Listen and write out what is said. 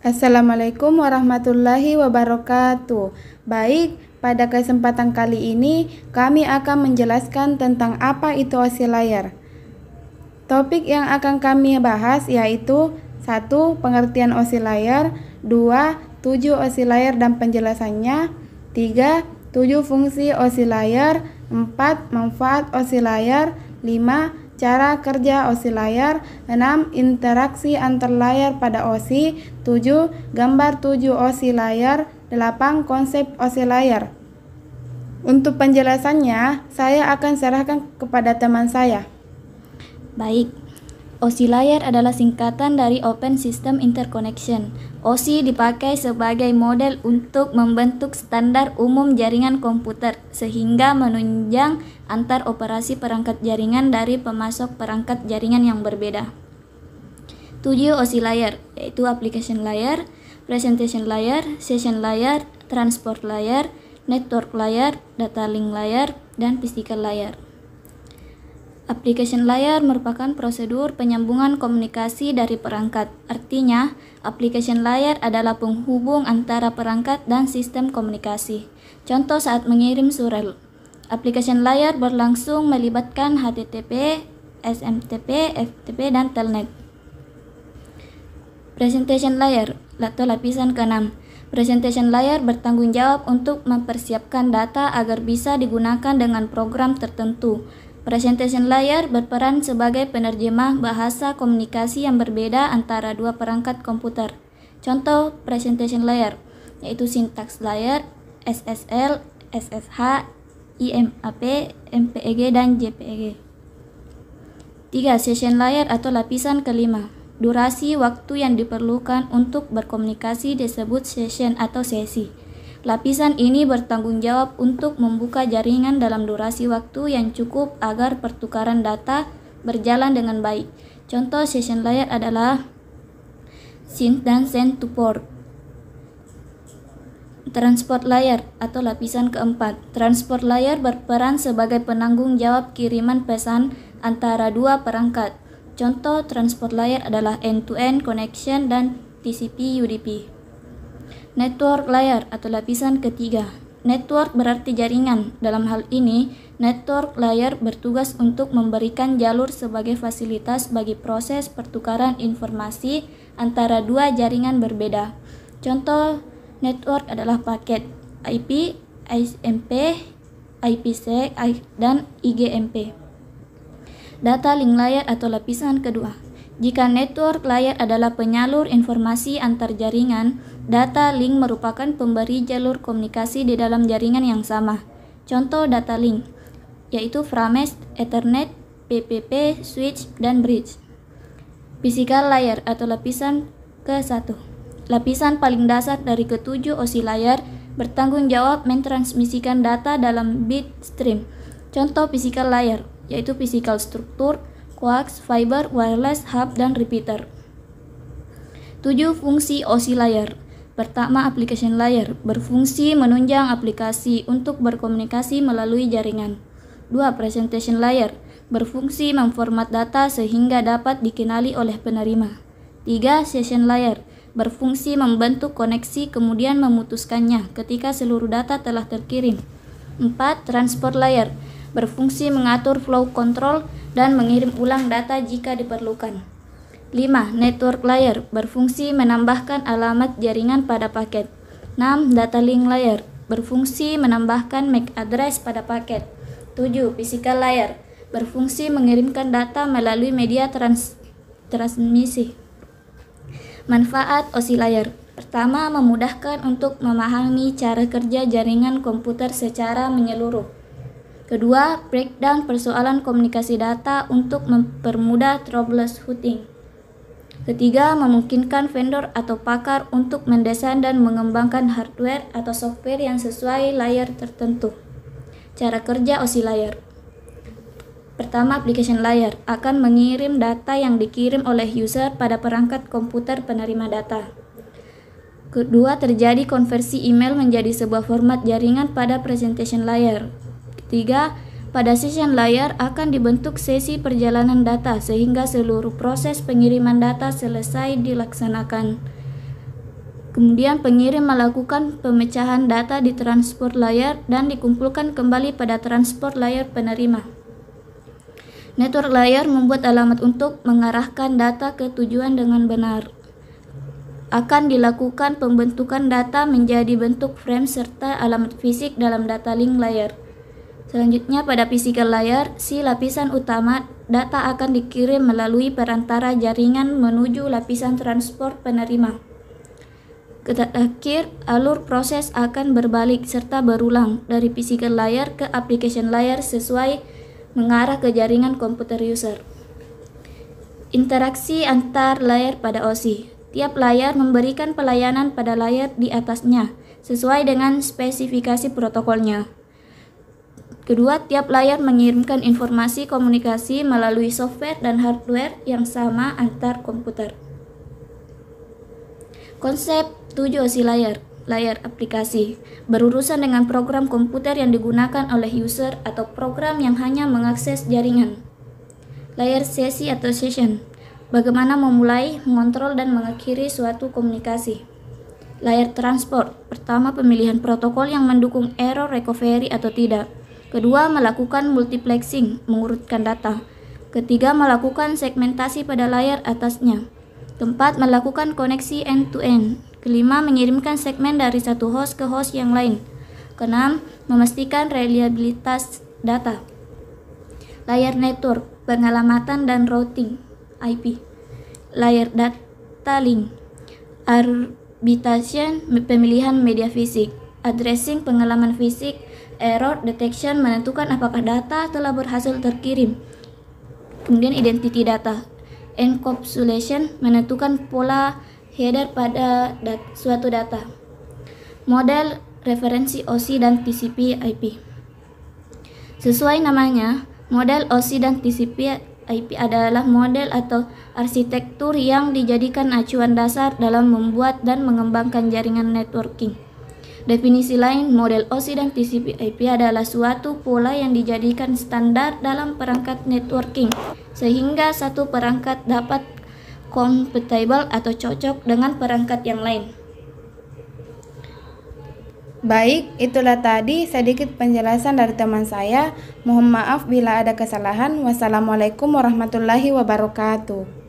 Assalamualaikum warahmatullahi wabarakatuh. Baik, pada kesempatan kali ini kami akan menjelaskan tentang apa itu OSI layar. Topik yang akan kami bahas yaitu 1. Pengertian OSI layar, 2. 7 OSI layar dan penjelasannya, 3. 7 fungsi OSI layar, 4. Manfaat OSI layar, 5. Cara kerja OSI layar, 6. Interaksi antar layar pada OSI, 7. Gambar 7 OSI layar, 8. Konsep OSI layar. Untuk penjelasannya, saya akan serahkan kepada teman saya. Baik, OSI layar adalah singkatan dari Open System Interconnection. OSI dipakai sebagai model untuk membentuk standar umum jaringan komputer sehingga menunjang antar operasi perangkat jaringan dari pemasok perangkat jaringan yang berbeda. 7 OSI layer yaitu application layer, presentation layer, session layer, transport layer, network layer, data link layer, dan physical layer. Application layer merupakan prosedur penyambungan komunikasi dari perangkat. Artinya, application layer adalah penghubung antara perangkat dan sistem komunikasi. Contoh saat mengirim surel. Application layer berlangsung melibatkan HTTP, SMTP, FTP, dan Telnet. Presentation layer atau lapisan ke-6. Presentation layer bertanggung jawab untuk mempersiapkan data agar bisa digunakan dengan program tertentu. Presentation layer berperan sebagai penerjemah bahasa komunikasi yang berbeda antara dua perangkat komputer. Contoh presentation layer yaitu syntax layer, SSL, SSH, IMAP, MPEG, dan JPEG. 3. Session layer atau lapisan ke-5. Durasi waktu yang diperlukan untuk berkomunikasi disebut session atau sesi. Lapisan ini bertanggung jawab untuk membuka jaringan dalam durasi waktu yang cukup agar pertukaran data berjalan dengan baik. Contoh session layer adalah SYN dan send to port. Transport layer atau lapisan keempat. Transport layer berperan sebagai penanggung jawab kiriman pesan antara dua perangkat. Contoh transport layer adalah end-to-end connection dan TCP/UDP. Network layer atau lapisan ketiga. Network berarti jaringan. Dalam hal ini, network layer bertugas untuk memberikan jalur sebagai fasilitas bagi proses pertukaran informasi antara dua jaringan berbeda. Contoh network adalah paket IP, SMP, IPsec, dan IGMP. Data link layer atau lapisan kedua. Jika network layer adalah penyalur informasi antar jaringan, data link merupakan pemberi jalur komunikasi di dalam jaringan yang sama. Contoh data link yaitu Framesh, Ethernet, PPP, switch, dan bridge. Physical layer atau lapisan ke-1. Lapisan paling dasar dari ke-7 OSI layer bertanggung jawab mentransmisikan data dalam bit stream. Contoh physical layer yaitu physical struktur, coax, fiber, wireless, hub, dan repeater. 7 fungsi OSI layer. Pertama, application layer berfungsi menunjang aplikasi untuk berkomunikasi melalui jaringan. 2. Presentation layer berfungsi memformat data sehingga dapat dikenali oleh penerima. 3. Session layer berfungsi membentuk koneksi kemudian memutuskannya ketika seluruh data telah terkirim. 4. Transport layer berfungsi mengatur flow control dan mengirim ulang data jika diperlukan. 5. Network layer berfungsi menambahkan alamat jaringan pada paket. 6. Data link layer berfungsi menambahkan MAC address pada paket. 7. Physical layer berfungsi mengirimkan data melalui media transmisi. Manfaat OSI layer. Pertama, memudahkan untuk memahami cara kerja jaringan komputer secara menyeluruh. Kedua, breakdown persoalan komunikasi data untuk mempermudah troubleshooting. Ketiga, memungkinkan vendor atau pakar untuk mendesain dan mengembangkan hardware atau software yang sesuai layer tertentu. Cara kerja OSI layer. Pertama, application layer akan mengirim data yang dikirim oleh user pada perangkat komputer penerima data. Kedua, terjadi konversi email menjadi sebuah format jaringan pada presentation layer. Ketiga, pada session layer akan dibentuk sesi perjalanan data sehingga seluruh proses pengiriman data selesai dilaksanakan. Kemudian pengirim melakukan pemecahan data di transport layer dan dikumpulkan kembali pada transport layer penerima. Network layer membuat alamat untuk mengarahkan data ke tujuan dengan benar. Akan dilakukan pembentukan data menjadi bentuk frame serta alamat fisik dalam data link layer. Selanjutnya pada physical layer, si lapisan utama, data akan dikirim melalui perantara jaringan menuju lapisan transport penerima. Terakhir, alur proses akan berbalik serta berulang dari physical layer ke application layer sesuai mengarah ke jaringan komputer user. Interaksi antar layer pada OSI. Tiap layer memberikan pelayanan pada layer di atasnya sesuai dengan spesifikasi protokolnya. Kedua, tiap layer mengirimkan informasi komunikasi melalui software dan hardware yang sama antar komputer. Konsep 7 OSI layer, layer aplikasi, berurusan dengan program komputer yang digunakan oleh user atau program yang hanya mengakses jaringan. Layer sesi atau session, bagaimana memulai, mengontrol, dan mengakhiri suatu komunikasi. Layer transport, pertama pemilihan protokol yang mendukung error recovery atau tidak. Kedua, melakukan multiplexing, mengurutkan data. Ketiga, melakukan segmentasi pada layar atasnya. Keempat, melakukan koneksi end-to-end. Kelima, mengirimkan segmen dari satu host ke host yang lain. Keenam, memastikan reliabilitas data. Layer network, pengalamatan dan routing IP. Layer data link, arbitration, pemilihan media fisik. Addressing, pengalaman fisik. Error detection, menentukan apakah data telah berhasil terkirim. Kemudian identity data. Encapsulation, menentukan pola header pada suatu data. Model referensi OSI dan TCP/IP. Sesuai namanya, model OSI dan TCP/IP adalah model atau arsitektur yang dijadikan acuan dasar dalam membuat dan mengembangkan jaringan networking. Definisi lain, model OSI dan TCP/IP adalah suatu pola yang dijadikan standar dalam perangkat networking, sehingga satu perangkat dapat compatible atau cocok dengan perangkat yang lain. Baik, itulah tadi sedikit penjelasan dari teman saya. Mohon maaf bila ada kesalahan. Wassalamualaikum warahmatullahi wabarakatuh.